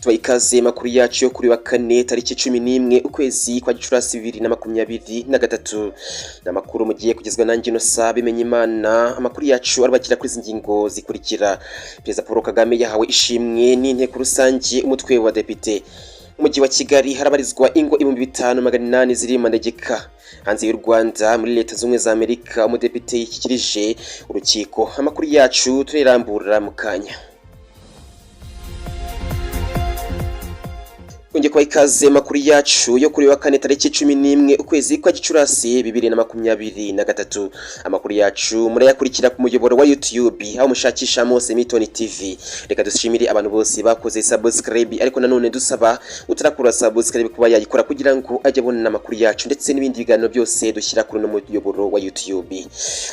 Tuba ikaze makuru yacu yo kuri wa kane tariki 11 ukwezi kwa Gicurasi 2023 namakuru mugiye kugezwa nanjye no sabe menye Imana. Amakuru yacu arabakira kuri zingingo zikurikira. Perezida Paul Kagame yahawe ishimwe n'inteko rusange umutwe wa depite. Umujyi wa Kigali harabarizwa ingo 5800 ziri manegeka. Hanze y'u Rwanda muri leta z'umwe za Amerika umudepite yikirije urukiko. Amakuru yacu turerambura mukanya. Kunje kwa ikaze makuru yacu yo kuri wa kane tariki 11 ukwezi kwa Gicurasi 2023. Amakuru yacu murayakurikira ku muyoboro wa YouTube aho mushakisha Mose Milton TV. Reka dushimire abantu bose bakoze subscribe, ariko nanone dusaba utarakora subscribe kuba yayikora kugira ngo ajye abona amakuru yacu ndetse n'ibindi biganiro byose dushyira kuri no muyoboro wa YouTube.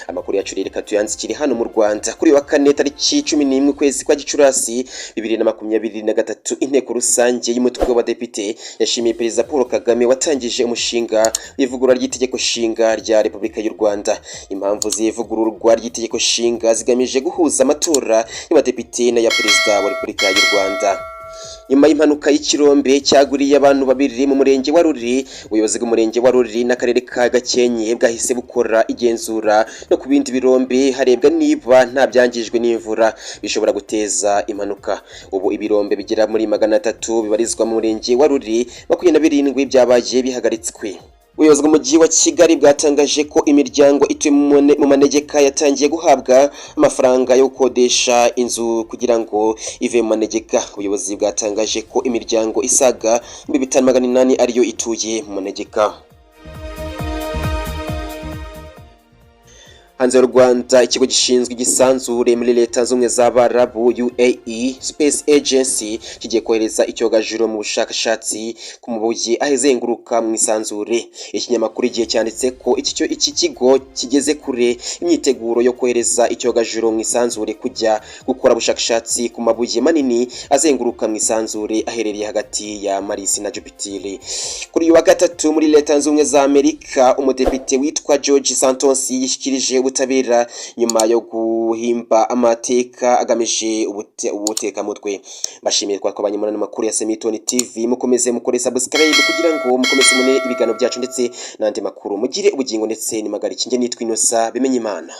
Amakuru yacu reka tuyanzikire hano mu Rwanda kuri wa kane tariki 11 ukwezi kwa Gicurasi 2023. Inteko rusange y'umutwe wa depite yashimiye Perezida Paul Kagame watangije umushinga w'ivugurura ry'itegeko nshinga rya Repubulika y'u Rwanda. Impamvu z'ivugururwa ry'itegeko nshinga zigamije guhuza amatora y'abadepite na ya Perezida wa Repubulika y'u Rwanda. Nyuma y'impanuka y'ikirombe cyaguriye abantu babiri mu murenge wa Ruri, ubuyobozi bw'umurenge wa Ruri n'akarere ka Gakenke bwahise bukora igenzura no ku bindi birombe harebwa niba nta byangijwe n'imvura bishobora guteza impanuka. Ubu ibirombe bigera muri 300 bibarizwa mu murenge wa Ruri 27 byabaye bihagaritswe. Ubuyobozi bw'umujyi wa Kigali bwatangaje ko imiryango ituye mu manegeka yatangiye guhabwa amafaranga yo gukodesha inzu kugira ngo ive mu manegeka. Ubuyobozi bwatangaje ko imiryango isaga 5800 ariyo ituye mu manegeka. Hanze y'u Rwanda ikigo gishinzwe igisanzure muri leta z'umwe z'Abarabu UAE Space Agency kigiye kohereza icyogajuru mu bushakashatsi ku mabuye ahezenguruka mu isanzure. Ikinyamakuru igihe cyanditse ko iki kigo kigeze kure imyiteguro yo kohereza icyogajuru mu isanzure kujya gukora ubushakashatsi ku mabuye manini azenguruka mu isanzure aherereye hagati ya Mars na Jupiter. Kuri wa gatatu muri leta z'umwe za Amerika umudepite witwa George Santos yishikirije ubutabera nyuma yo guhimba amateka agamije ubutekamutwe. Bashimiye kwa abanyamurana makuru ya Milton TV. Mukomeze mukore subscribe kugira ngo mukomeze mune ibiganiro byacu ndetse n'andi makuru. Mugire ubugingo ndetse nimagari kinge nitwa Inosa bimenye Imana.